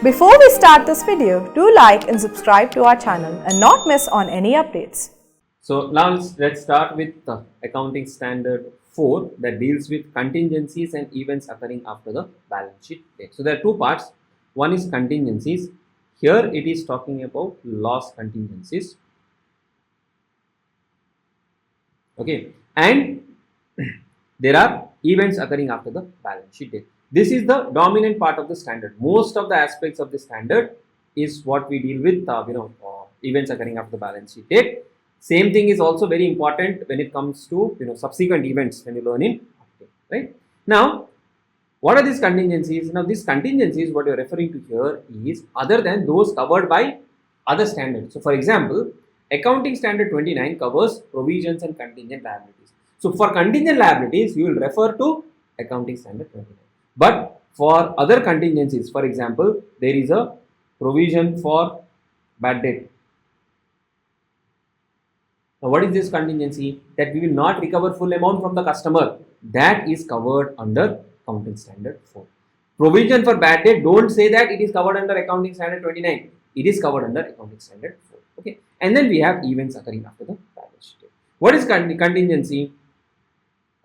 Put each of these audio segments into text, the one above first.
Before we start this video, do like and subscribe to our channel and not miss on any updates. So now let's start with Accounting Standard 4 that deals with contingencies and events occurring after the balance sheet date. So there are two parts. One is contingencies. Here it is talking about loss contingencies. Okay, and there are events occurring after the balance sheet date. This is the dominant part of the standard. Most of the aspects of the standard is what we deal with, events occurring after the balance sheet date. Same thing is also very important when it comes to subsequent events when you learn in accounting, right? Now, what are these contingencies? Now, these contingencies, what you're referring to here is other than those covered by other standards. So, for example, Accounting Standard 29 covers provisions and contingent liabilities. So, for contingent liabilities, you will refer to Accounting Standard 29. But for other contingencies, for example, there is a provision for bad debt. Now, what is this contingency? That we will not recover full amount from the customer. That is covered under Accounting Standard 4. Provision for bad debt, don't say that it is covered under Accounting Standard 29. It is covered under Accounting Standard 4. Okay. And then we have events occurring after the balance sheet. What is contingency?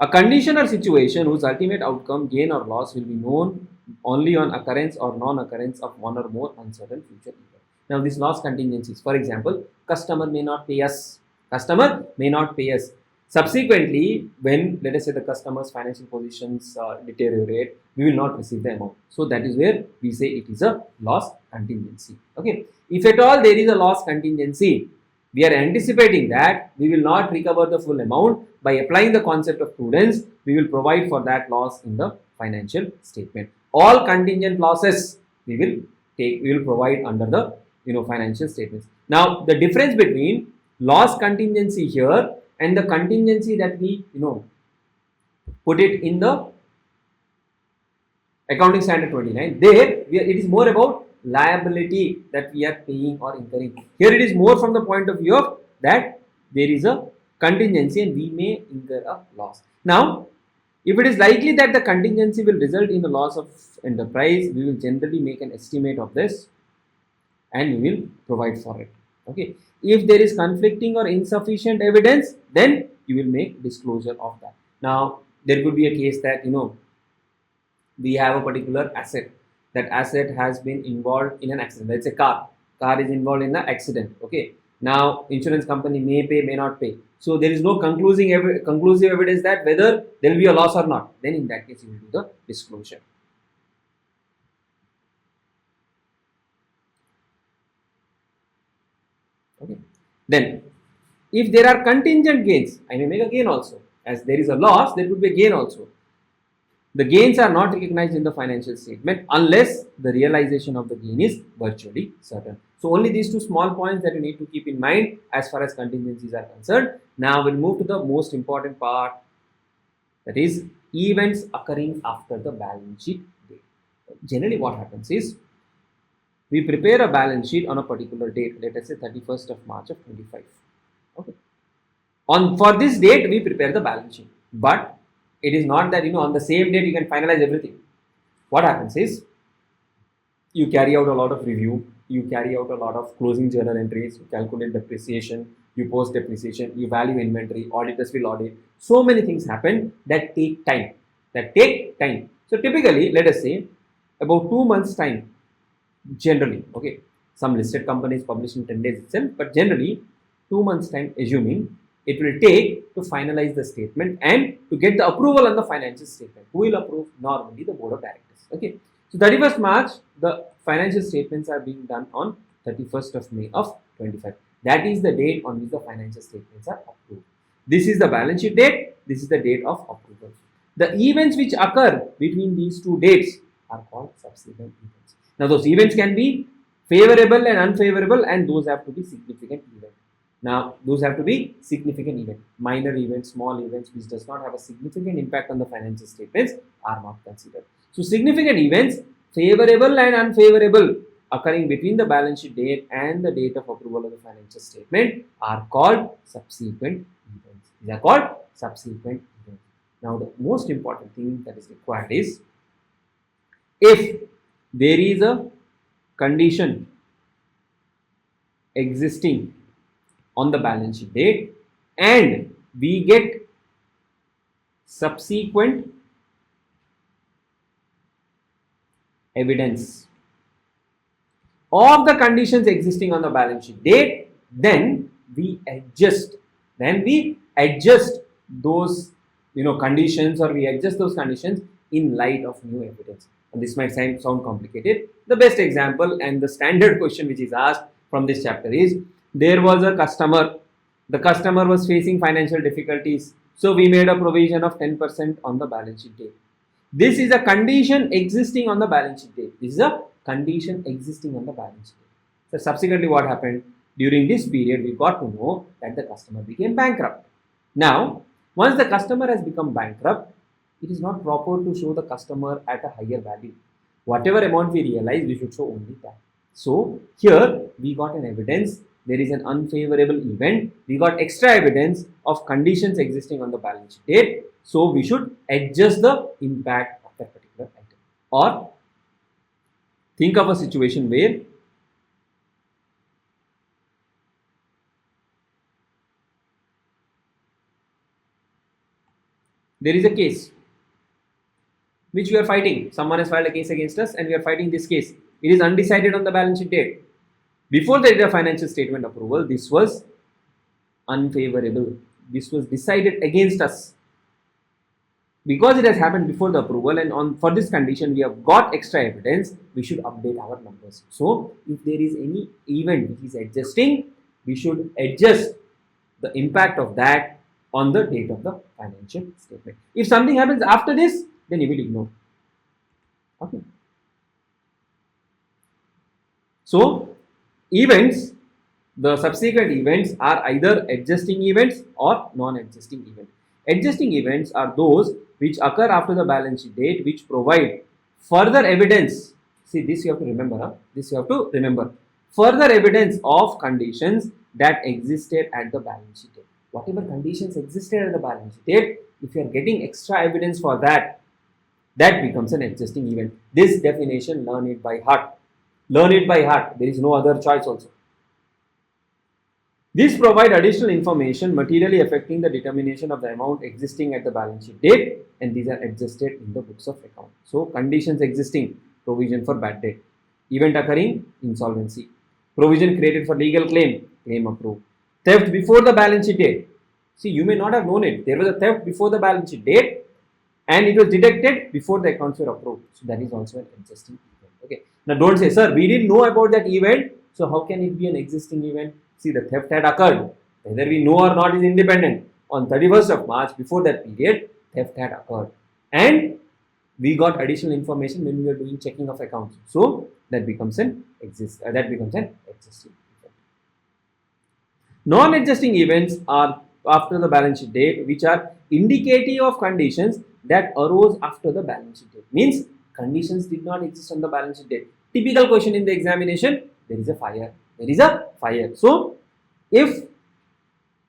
A condition or situation whose ultimate outcome, gain or loss, will be known only on occurrence or non-occurrence of one or more uncertain future event. Now, these loss contingencies, for example, customer may not pay us. Customer may not pay us. Subsequently, when let us say the customer's financial positions deteriorate, we will not receive the amount. So that is where we say it is a loss contingency. Okay. If at all there is a loss contingency, we are anticipating that we will not recover the full amount. By applying the concept of prudence, we will provide for that loss in the financial statement. All contingent losses we will provide under the financial statements. Now, the difference between loss contingency here and the contingency that we put it in the Accounting Standard 29, there it is more about liability that we are paying or incurring. Here it is more from the point of view of that there is a contingency and we may incur a loss. Now, if it is likely that the contingency will result in the loss of enterprise, we will generally make an estimate of this and we will provide for it. Okay. If there is conflicting or insufficient evidence, then you will make disclosure of that. Now, there could be a case that we have a particular asset. That asset has been involved in an accident. Let's say car is involved in the accident. Okay. Now, insurance company may pay, may not pay. So there is no conclusive evidence that whether there will be a loss or not. Then in that case, you will do the disclosure. Okay. Then, if there are contingent gains, I may make a gain also. As there is a loss, there could be a gain also. The gains are not recognized in the financial statement unless the realization of the gain is virtually certain. So only these two small points that you need to keep in mind as far as contingencies are concerned. Now we'll move to the most important part, that is events occurring after the balance sheet date. Generally what happens is, we prepare a balance sheet on a particular date, let us say 31st of March of 25. Okay. For this date, we prepare the balance sheet. But it is not that on the same date you can finalize everything. What happens is, you carry out a lot of review, you carry out a lot of closing journal entries, you calculate depreciation, you post depreciation, you value inventory, auditors will audit. So many things happen that take time. So typically, let us say about 2 months time. Generally, okay, some listed companies publish in 10 days itself, but generally 2 months time, assuming it will take to finalize the statement and to get the approval on the financial statement. Who will approve? Normally the board of directors. Okay, so 31st March, the financial statements are being done on 31st of May of 25. That is the date on which the financial statements are approved. This is the balance sheet date. This is the date of approval. The events which occur between these two dates are called subsequent events. Now, those events can be favorable and unfavorable, and those have to be significant events. Now, those have to be significant events. Minor events, small events, which does not have a significant impact on the financial statements, are not considered. So, significant events, favorable and unfavorable, occurring between the balance sheet date and the date of approval of the financial statement are called subsequent events. These are called subsequent events. Now, the most important thing that is required is, if there is a condition existing on the balance sheet date and we get subsequent evidence of the conditions existing on the balance sheet date, then we adjust those conditions, or we adjust those conditions in light of new evidence. And this might sound complicated. The best example and the standard question which is asked from this chapter is, there was a customer, the customer was facing financial difficulties, so we made a provision of 10% on the balance sheet date. This is a condition existing on the balance sheet date. This is a condition existing on the balance sheet date. So subsequently what happened? During this period, we got to know that the customer became bankrupt. Now, once the customer has become bankrupt, it is not proper to show the customer at a higher value. Whatever amount we realize, we should show only that. So here we got an evidence, there is an unfavorable event, we got extra evidence of conditions existing on the balance sheet date. So we should adjust the impact of that particular item. Or think of a situation where there is a case which we are fighting. Someone has filed a case against us and we are fighting this case. It is undecided on the balance sheet date. Before the date of financial statement approval, this was unfavorable. This was decided against us. Because it has happened before the approval and for this condition we have got extra evidence, we should update our numbers. So if there is any event which is adjusting, we should adjust the impact of that on the date of the financial statement. If something happens after this, then you will ignore. Okay. So events, the subsequent events are either adjusting events or non-adjusting events. Adjusting events are those which occur after the balance sheet date, which provide further evidence. See, this you have to remember. This you have to remember. Further evidence of conditions that existed at the balance sheet date. Whatever conditions existed at the balance sheet date, if you are getting extra evidence for that, that becomes an adjusting event. This definition, learn it by heart. Learn it by heart. There is no other choice also. These provide additional information materially affecting the determination of the amount existing at the balance sheet date, and these are adjusted in the books of account. So, conditions existing, provision for bad debt. Event occurring, insolvency. Provision created for legal claim, claim approved. Theft before the balance sheet date. See, you may not have known it. There was a theft before the balance sheet date and it was detected before the accounts were approved. So, that is also an existing event. Okay. Now, don't say, sir, we didn't know about that event. So, how can it be an existing event? See, the theft had occurred. Whether we know or not is independent. On 31st of March, before that period, theft had occurred. And we got additional information when we were doing checking of accounts. So, that becomes an existing event. Non-adjusting events are after the balance sheet date, which are indicative of conditions that arose after the balance sheet date. Means conditions did not exist on the balance sheet date. Typical question in the examination, there is a fire. There is a fire. So, if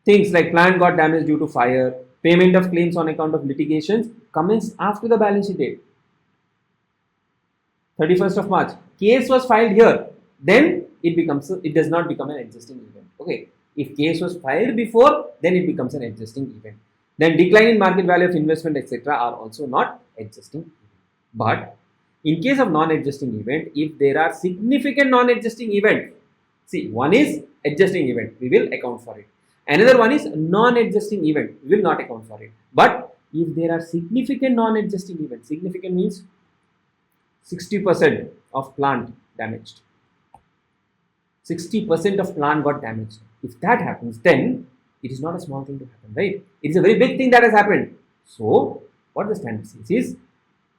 things like plant got damaged due to fire, payment of claims on account of litigations commenced after the balance sheet date, 31st of March, case was filed here, then it does not become an existing event. Okay. If case was filed before, then it becomes an existing event. Then decline in market value of investment, etc. are also not existing event. But in case of non-adjusting event, if there are significant non-adjusting event, see, one is adjusting event, we will account for it. Another one is non-adjusting event, we will not account for it. But if there are significant non-adjusting events, significant means 60% of plant damaged. 60% of plant got damaged. If that happens, then it is not a small thing to happen, right? It is a very big thing that has happened. So, what the standard says is,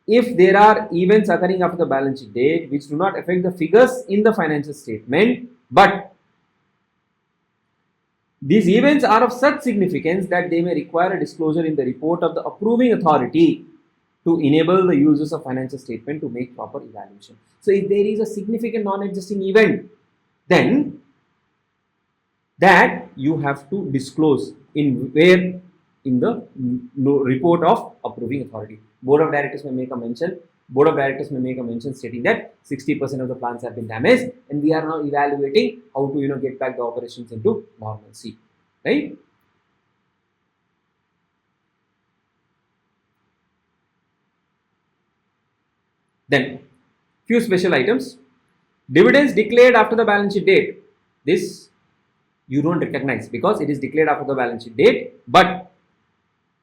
if there are events occurring after the balance sheet date which do not affect the figures in the financial statement, but these events are of such significance that they may require a disclosure in the report of the approving authority to enable the users of financial statement to make proper evaluation. So, if there is a significant non-adjusting event, then that you have to disclose in the report of approving authority. Board of directors may make a mention, board of directors may make a mention stating that 60% of the plants have been damaged and we are now evaluating how to get back the operations into normalcy, right? Then few special items. Dividends declared after the balance sheet date. This you don't recognize because it is declared after the balance sheet date, but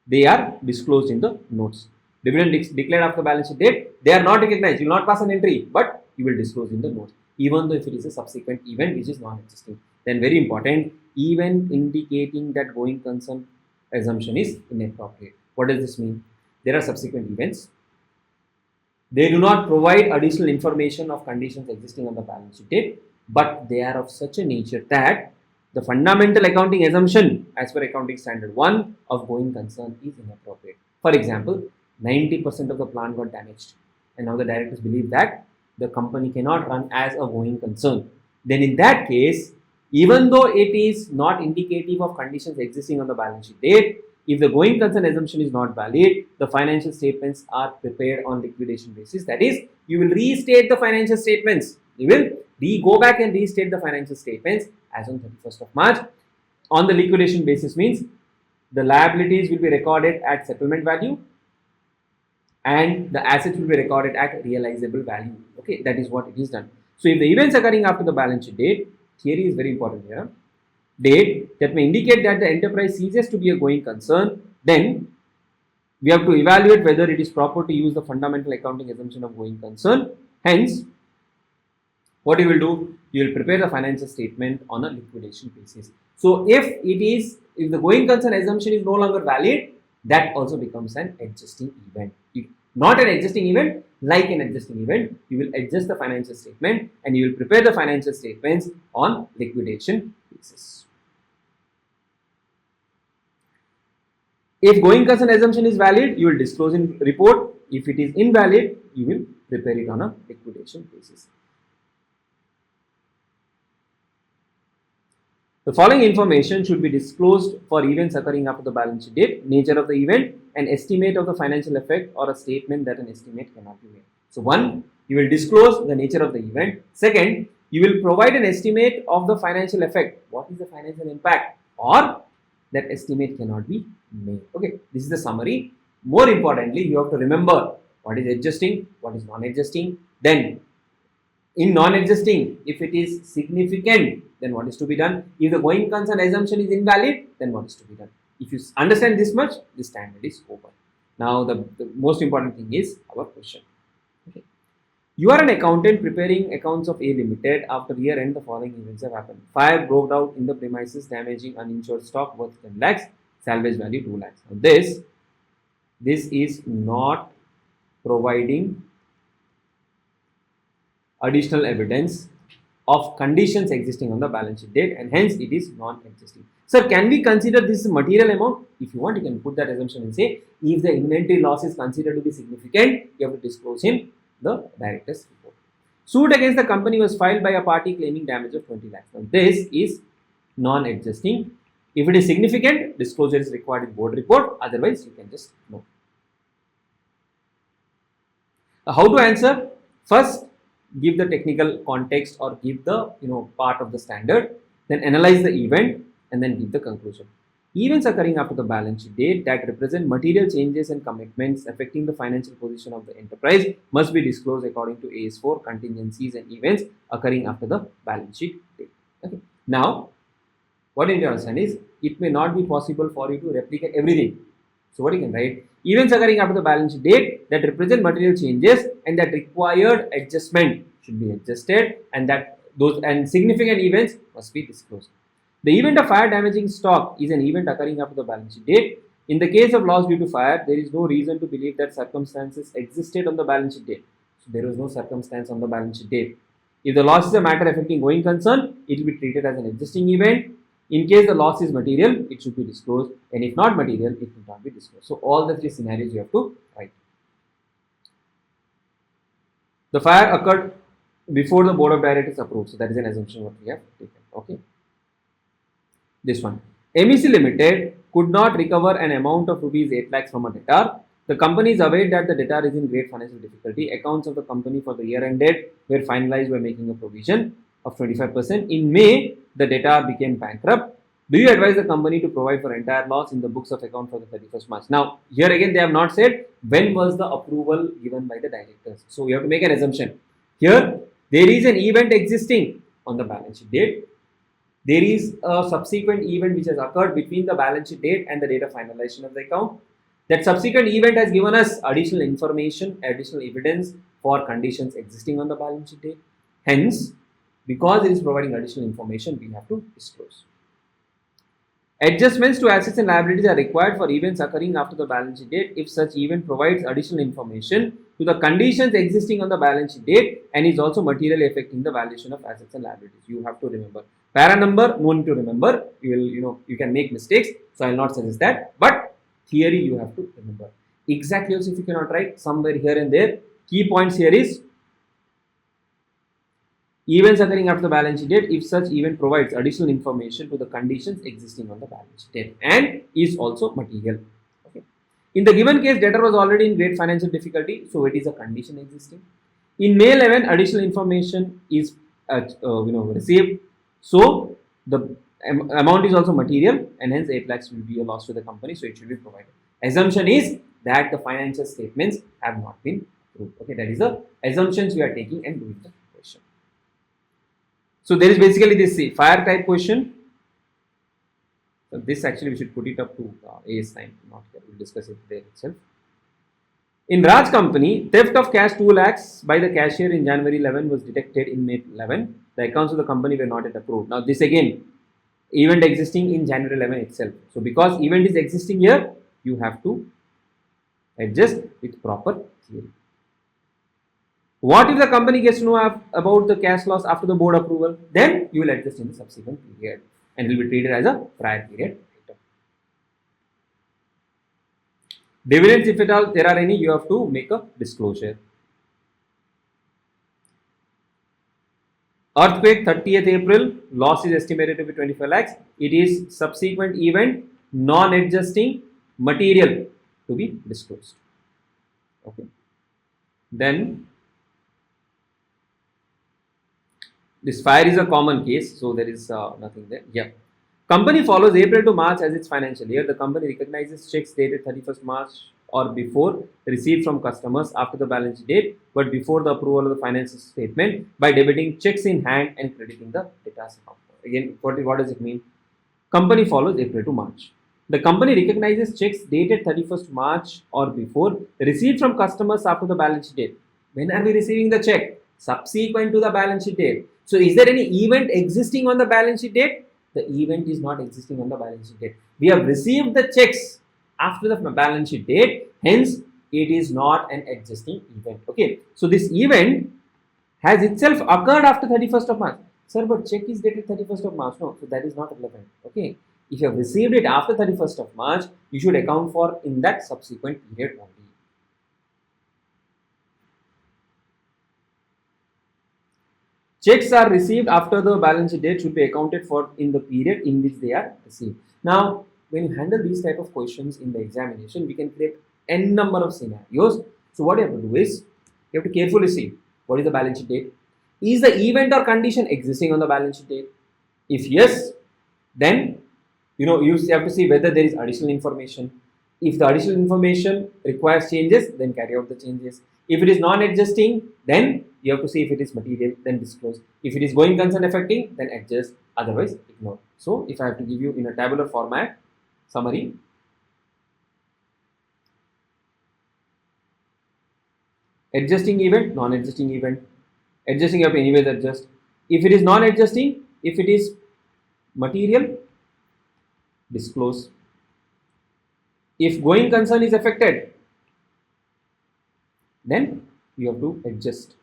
they are disclosed in the notes. Dividend declared after the balance sheet date, they are not recognized. You will not pass an entry, but you will disclose in the notes, even though if it is a subsequent event which is non-existing. Then very important, even indicating that going concern assumption is inappropriate. What does this mean? There are subsequent events. They do not provide additional information of conditions existing on the balance sheet date, but they are of such a nature that the fundamental accounting assumption as per accounting standard 1 of going concern is inappropriate. For example, 90% of the plant got damaged and now the directors believe that the company cannot run as a going concern. Then in that case, even though it is not indicative of conditions existing on the balance sheet date, if the going concern assumption is not valid, the financial statements are prepared on liquidation basis. That is, you will restate the financial statements. You will go back and restate the financial statements as on 31st of March. On the liquidation basis means the liabilities will be recorded at settlement value and the assets will be recorded at realizable value. Okay, that is what it is done. So if the events occurring after the balance sheet date, theory is very important here. Date that may indicate that the enterprise ceases to be a going concern, then we have to evaluate whether it is proper to use the fundamental accounting assumption of going concern. Hence, what you will do, you will prepare the financial statement on a liquidation basis. So if the going concern assumption is no longer valid, that also becomes an adjusting event. Not an adjusting event, like an adjusting event, you will adjust the financial statement and you will prepare the financial statements on liquidation basis. If going concern assumption is valid, you will disclose in report. If it is invalid, you will prepare it on a liquidation basis. The following information should be disclosed for events occurring after the balance sheet date: nature of the event, an estimate of the financial effect, or a statement that an estimate cannot be made. So one, you will disclose the nature of the event. Second, you will provide an estimate of the financial effect. What is the financial impact? Or that estimate cannot be made. Okay, this is the summary. More importantly, you have to remember what is adjusting, what is non-adjusting. Then in non-adjusting, if it is significant, then what is to be done? If the going concern assumption is invalid, then what is to be done? If you understand this much, the standard is over. Now the most important thing is our question. Okay. You are an accountant preparing accounts of A Limited. After year end, the following events have happened. Fire broke out in the premises, damaging uninsured stock worth 10 lakhs, salvage value 2 lakhs. Now this is not providing additional evidence of conditions existing on the balance sheet date and hence it is non-adjusting. Sir, can we consider this material amount? If you want, you can put that assumption and say, if the inventory loss is considered to be significant, you have to disclose in the director's report. Suit against the company was filed by a party claiming damage of 20 lakhs. Now, this is non-adjusting. If it is significant, disclosure is required in board report. Otherwise, you can just no. How to answer? First, give the technical context or give the part of the standard. Then analyze the event and then give the conclusion. Events occurring after the balance sheet date that represent material changes and commitments affecting the financial position of the enterprise must be disclosed according to AS4, contingencies and events occurring after the balance sheet date. Okay. Now, what you need to understand is, it may not be possible for you to replicate everything. So what you can write, events occurring after the balance sheet date that represent material changes and that required adjustment should be adjusted, and that those and significant events must be disclosed. The event of fire damaging stock is an event occurring after the balance sheet date. In the case of loss due to fire, there is no reason to believe that circumstances existed on the balance sheet date. So there was no circumstance on the balance sheet date. If the loss is a matter affecting going concern, it will be treated as an existing event. In case the loss is material, it should be disclosed, and if not material, it will not be disclosed. So all the three scenarios you have to write. The fire occurred before the board of directors approved. So that is an assumption what we have taken. Okay. This one. MEC Limited could not recover an amount of rupees 8 lakhs from a debtor The company is aware that the debtor is in great financial difficulty. Accounts of the company for the year ended were finalized by making a provision of 25%. In May, the debtor became bankrupt. Do you advise the company to provide for entire loss in the books of account for the 31st March? Now, here again, they have not said when was the approval given by the directors. So, you have to make an assumption. Here, there is an event existing on the balance sheet date. There is a subsequent event which has occurred between the balance sheet date and the date of finalization of the account. That subsequent event has given us additional information, additional evidence for conditions existing on the balance sheet date. Hence, because it is providing additional information, we have to disclose. Adjustments to assets and liabilities are required for events occurring after the balance sheet date if such event provides additional information to the conditions existing on the balance sheet date and is also materially affecting the valuation of assets and liabilities. You have to remember. Para number, no need to remember. You can make mistakes, so I will not suggest that. But theory you have to remember. Exactly also if you cannot write somewhere here and there. Key points here is events occurring after the balance sheet date if such event provides additional information to the conditions existing on the balance sheet date and is also material. Okay. In the given case, debtor was already in great financial difficulty, so it is a condition existing. In May 11, additional information is received, so the amount is also material and hence 8 lakhs will be a loss to the company, so it should be provided. Assumption is that the financial statements have not been approved. Okay, that is the assumptions we are taking and doing the question. So there is basically this fire type question. So this actually we should put it up to AS time, not here. We'll discuss it there itself. In Raj company, theft of cash 2 lakhs by the cashier in January 11 was detected in May 11. The accounts of the company were not yet approved. Now this again, event existing in January 11 itself. So because event is existing here, you have to adjust with proper theory. What if the company gets to know about the cash loss after the board approval? Then you will adjust in the subsequent period and will be treated as a prior period item. Dividends, if at all there are any, you have to make a disclosure. Earthquake 30th April, loss is estimated to be 25 lakhs. It is subsequent event, non-adjusting material to be disclosed. Okay. Then this fire is a common case, so there is nothing there. Yeah. Company follows April to March as its financial year. The company recognizes checks dated 31st March or before received from customers after the balance date, but before the approval of the financial statement by debiting checks in hand and crediting the debtors account. Again, what does it mean? Company follows April to March. The company recognizes checks dated 31st March or before received from customers after the balance date. When are we receiving the check? Subsequent to the balance sheet date. So is there any event existing on the balance sheet date? The event is not existing on the balance sheet date. We have received the checks after the balance sheet date, hence it is not an existing event. Okay, so this event has itself occurred after 31st of March. Sir, but check is dated 31st of March. No, so that is not relevant. Okay, if you have received it after 31st of March, you should account for in that subsequent period only. Checks are received after the balance sheet date should be accounted for in the period in which they are received. Now, when you handle these type of questions in the examination, we can create n number of scenarios. So what you have to do is, you have to carefully see what is the balance sheet date. Is the event or condition existing on the balance sheet date? If yes, then you have to see whether there is additional information. If the additional information requires changes, then carry out the changes. If it is non-adjusting, then you have to see if it is material, then disclose. If it is going concern affecting, then adjust, otherwise ignore. So if I have to give you in a tabular format, summary. Adjusting event, non-adjusting event. Adjusting you have to anyways adjust. If it is non-adjusting, if it is material, disclose. If going concern is affected, then you have to adjust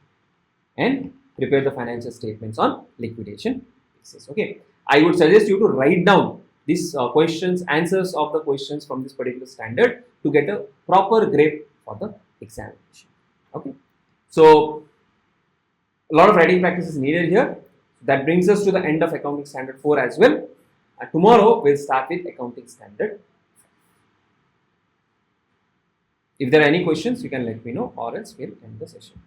and prepare the financial statements on liquidation basis. Okay, I would suggest you to write down these answers of the questions from this particular standard to get a proper grade for the examination. Okay, so a lot of writing practice is needed here. That brings us to the end of Accounting Standard 4 as well. And tomorrow we'll start with Accounting Standard If there are any questions, you can let me know, or else we'll end the session.